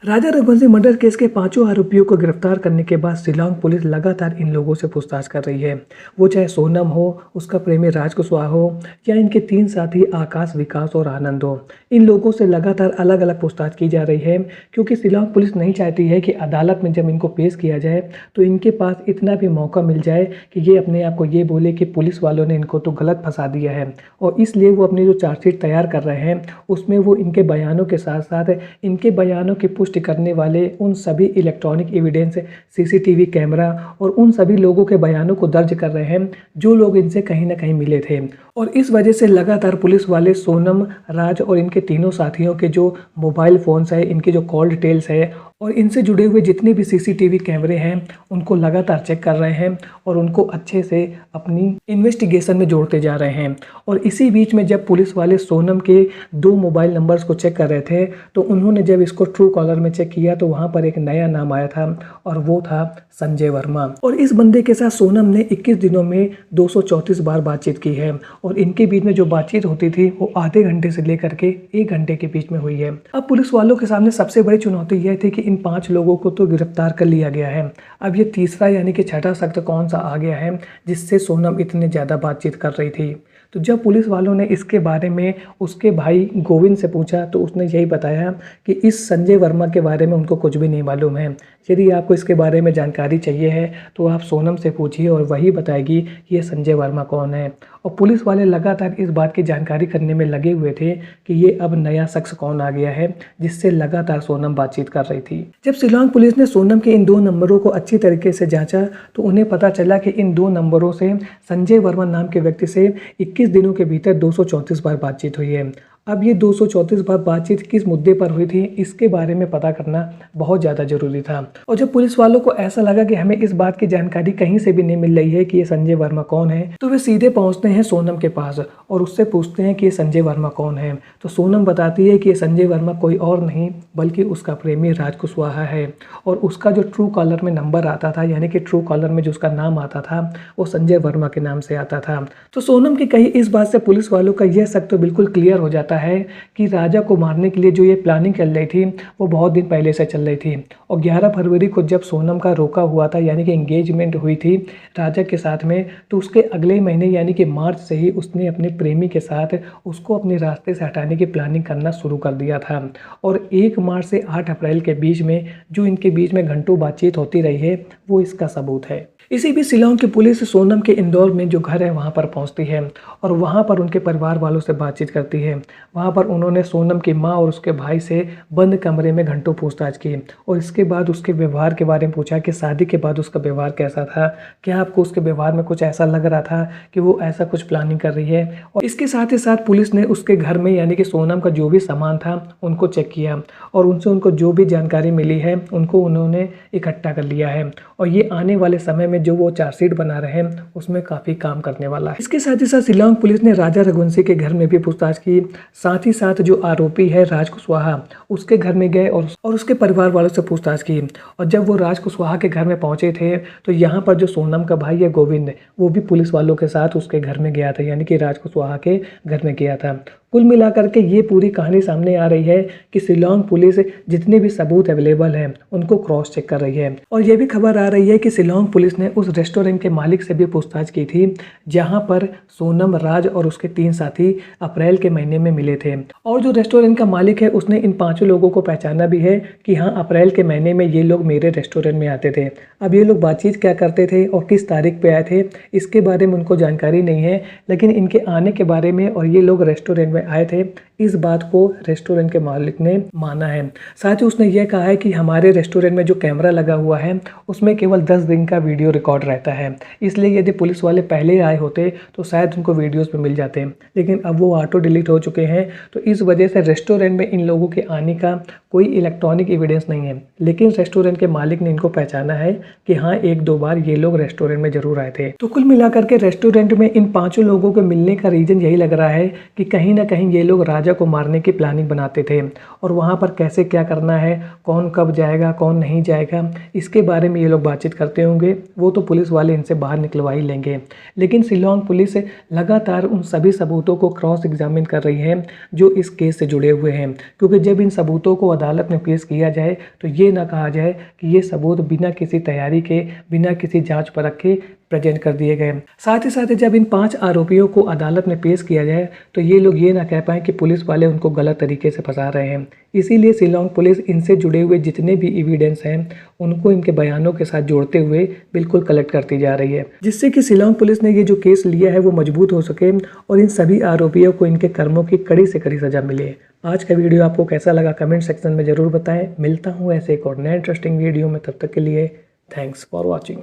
राजा Raghuvanshi murder case के पांचों आरोपियों को गिरफ्तार करने के बाद शिलांग पुलिस लगातार इन लोगों से पूछताछ कर रही है। वो चाहे सोनम हो, उसका प्रेमी राज कुशवाहा हो या इनके तीन साथी आकाश, विकास और आनंद हो, इन लोगों से लगातार अलग अलग पूछताछ की जा रही है। क्योंकि शिलांग पुलिस नहीं चाहती है कि अदालत में जब इनको पेश किया जाए तो इनके पास इतना भी मौका मिल जाए कि ये अपने आप को ये बोले कि पुलिस वालों ने इनको तो गलत फंसा दिया है। और इसलिए वो अपनी जो चार्जशीट तैयार कर रहे हैं उसमें वो इनके बयानों के साथ साथ इनके बयानों की पुष्टि करने वाले उन सभी इलेक्ट्रॉनिक एविडेंस, सीसीटीवी कैमरा और उन सभी लोगों के बयानों को दर्ज कर रहे हैं जो लोग इनसे कहीं ना कहीं मिले थे। और इस वजह से लगातार पुलिस वाले सोनम, राज और इनके तीनों साथियों के जो मोबाइल फ़ोन्स है, इनके जो कॉल डिटेल्स है और इनसे जुड़े हुए जितने भी सीसीटीवी कैमरे हैं उनको लगातार चेक कर रहे हैं और उनको अच्छे से अपनी इन्वेस्टिगेशन में जोड़ते जा रहे हैं। और इसी बीच में जब पुलिस वाले सोनम के 2 मोबाइल नंबर्स को चेक कर रहे थे तो उन्होंने जब इसको ट्रू कॉलर में चेक किया तो वहाँ पर एक नया नाम आया था और वो था संजय वर्मा। और इस बंदे के साथ सोनम ने 21 दिनों में 234 बार बातचीत की है और इनके बीच में जो बातचीत होती थी वो आधे घंटे से लेकर के 1 घंटे के बीच में हुई है। अब पुलिस वालों के सामने सबसे बड़ी चुनौती यह थी कि इन 5 लोगों को तो गिरफ्तार कर लिया गया है, अब ये तीसरा यानी कि छठा शख्स कौन सा आ गया है जिससे सोनम इतने ज़्यादा बातचीत कर रही थी। तो जब पुलिस वालों ने इसके बारे में उसके भाई गोविंद से पूछा तो उसने यही बताया कि इस संजय वर्मा के बारे में उनको कुछ भी नहीं मालूम है। यदि आपको इसके बारे में जानकारी चाहिए है तो आप सोनम से पूछिए और वही बताएगी कि ये संजय वर्मा कौन है। और पुलिस वाले लगातार इस बात की जानकारी करने में लगे हुए थे कि ये अब नया शख्स कौन आ गया है जिससे लगातार सोनम बातचीत कर रही थी। जब शिलांग पुलिस ने सोनम के इन 2 नंबरों को अच्छी तरीके से जांचा तो उन्हें पता चला कि इन 2 नंबरों से संजय वर्मा नाम के व्यक्ति से 21 दिनों के भीतर 234 बार बातचीत हुई है। अब ये 234 बार बातचीत किस मुद्दे पर हुई थी इसके बारे में पता करना बहुत ज़्यादा ज़रूरी था। और जब पुलिस वालों को ऐसा लगा कि हमें इस बात की जानकारी कहीं से भी नहीं मिल रही है कि ये संजय वर्मा कौन है तो वे सीधे पहुंचते हैं सोनम के पास और उससे पूछते हैं कि ये संजय वर्मा कौन है। तो सोनम बताती है कि ये संजय वर्मा कोई और नहीं बल्कि उसका प्रेमी राज कुशवाहा है और उसका जो ट्रू कॉलर में नंबर आता था यानी कि ट्रू कॉलर में जो उसका नाम आता था वो संजय वर्मा के नाम से आता था। तो सोनम की कही इस बात से पुलिस वालों का यह शक तो बिल्कुल क्लियर हो जाता है कि राजा को मारने के लिए जो ये प्लानिंग चल रही थी वो बहुत दिन पहले से चल रही थी। और 11 फरवरी को जब सोनम का रोका हुआ था यानी कि एंगेजमेंट हुई थी राजा के साथ में तो उसके अगले महीने यानी कि मार्च से ही उसने अपने प्रेमी के साथ उसको अपने रास्ते से हटाने की प्लानिंग करना शुरू कर दिया था। और 1 मार्च से 8 अप्रैल के बीच में जो इनके बीच में घंटों बातचीत होती रही है वो इसका सबूत है। इसी बीच शिलांग की पुलिस सोनम के इंदौर में जो घर है वहाँ पर पहुँचती है और वहाँ पर उनके परिवार वालों से बातचीत करती है। वहाँ पर उन्होंने सोनम की माँ और उसके भाई से बंद कमरे में घंटों पूछताछ की और इसके बाद उसके व्यवहार के बारे में पूछा कि शादी के बाद उसका व्यवहार कैसा था, क्या आपको उसके व्यवहार में कुछ ऐसा लग रहा था कि वो ऐसा कुछ प्लानिंग कर रही है। और इसके साथ ही साथ पुलिस ने उसके घर में यानी कि सोनम का जो भी सामान था उनको चेक किया और उनसे उनको जो भी जानकारी मिली है उनको उन्होंने इकट्ठा कर लिया है। और ये आने वाले समय में जो वो चार्जशीट बना रहे हैं उसमें काफ़ी काम करने वाला है। इसके साथ ही साथ शिलांग पुलिस ने राजा रघुवंशी के घर में भी पूछताछ की, साथ ही साथ जो आरोपी है राज कुशवाहा उसके घर में गए और उसके परिवार वालों से पूछताछ की। और जब वो राज कुशवाहा के घर में पहुंचे थे तो यहाँ पर जो सोनम का भाई है गोविंद वो भी पुलिस वालों के साथ उसके घर में गया था यानी कि राज कुशवाहा के घर में गया था। कुल मिलाकर के ये पूरी कहानी सामने आ रही है कि शिलांग पुलिस जितने भी सबूत अवेलेबल हैं उनको क्रॉस चेक कर रही है। और ये भी खबर आ रही है कि शिलांग पुलिस ने उस रेस्टोरेंट के मालिक से भी पूछताछ की थी जहां पर सोनम, राज और उसके 3 साथी अप्रैल के महीने में मिले थे। और जो रेस्टोरेंट का मालिक है उसने इन 5 लोगों को पहचाना भी है कि हाँ, अप्रैल के महीने में ये लोग मेरे रेस्टोरेंट में आते थे। अब ये लोग बातचीत क्या करते थे और किस तारीख पे आए थे इसके बारे में उनको जानकारी नहीं है, लेकिन इनके आने के बारे में और ये लोग रेस्टोरेंट में आए थे इस बात को रेस्टोरेंट के मालिक ने माना है। साथ ही उसने यह कहा है कि हमारे रेस्टोरेंट में जो कैमरा लगा हुआ है उसमें केवल 10 दिन का वीडियो रिकॉर्ड रहता है, इसलिए यदि पुलिस वाले पहले आए होते तो शायद उनको वीडियोस पे मिल जाते, लेकिन अब वो ऑटो डिलीट हो चुके हैं। तो इस वजह से रेस्टोरेंट में इन लोगों के आने का कोई इलेक्ट्रॉनिक एविडेंस नहीं है, लेकिन रेस्टोरेंट के मालिक ने इनको पहचाना है कि हाँ, 1-2 बार ये लोग रेस्टोरेंट में जरूर आए थे। तो कुल मिलाकर के रेस्टोरेंट में इन 5 लोगों को मिलने का रीज़न यही लग रहा है कि कहीं ना कहीं ये लोग राजा को मारने की प्लानिंग बनाते थे और वहाँ पर कैसे क्या करना है, कौन कब जाएगा कौन नहीं जाएगा, इसके बारे में ये लोग बातचीत करते होंगे। वो तो पुलिस वाले इनसे बाहर निकलवा ही लेंगे। लेकिन शिलोंग पुलिस लगातार उन सभी सबूतों को क्रॉस एग्जामिन कर रही है जो इस केस से जुड़े हुए हैं, क्योंकि जब इन सबूतों को अदालत में पेश किया जाए तो ये ना कहा जाए कि ये सबूत बिना किसी तैयारी के, बिना किसी जांच परख के प्रेजेंट कर दिए गए। साथ ही साथ जब इन 5 आरोपियों को अदालत में पेश किया जाए तो ये लोग ये ना कह पाएँ कि पुलिस वाले उनको गलत तरीके से फंसा रहे हैं। इसीलिए शिलोंग पुलिस इनसे जुड़े हुए जितने भी एविडेंस हैं उनको इनके बयानों के साथ जोड़ते हुए बिल्कुल कलेक्ट करती जा रही है, जिससे कि शिलोंग पुलिस ने ये जो केस लिया है वो मजबूत हो सके और इन सभी आरोपियों को इनके कर्मों की कड़ी से कड़ी सजा मिले। आज का वीडियो आपको कैसा लगा कमेंट सेक्शन में ज़रूर बताएं। मिलता हूँ ऐसे एक और नए इंटरेस्टिंग वीडियो में, तब तक के लिए थैंक्स फॉर वॉचिंग।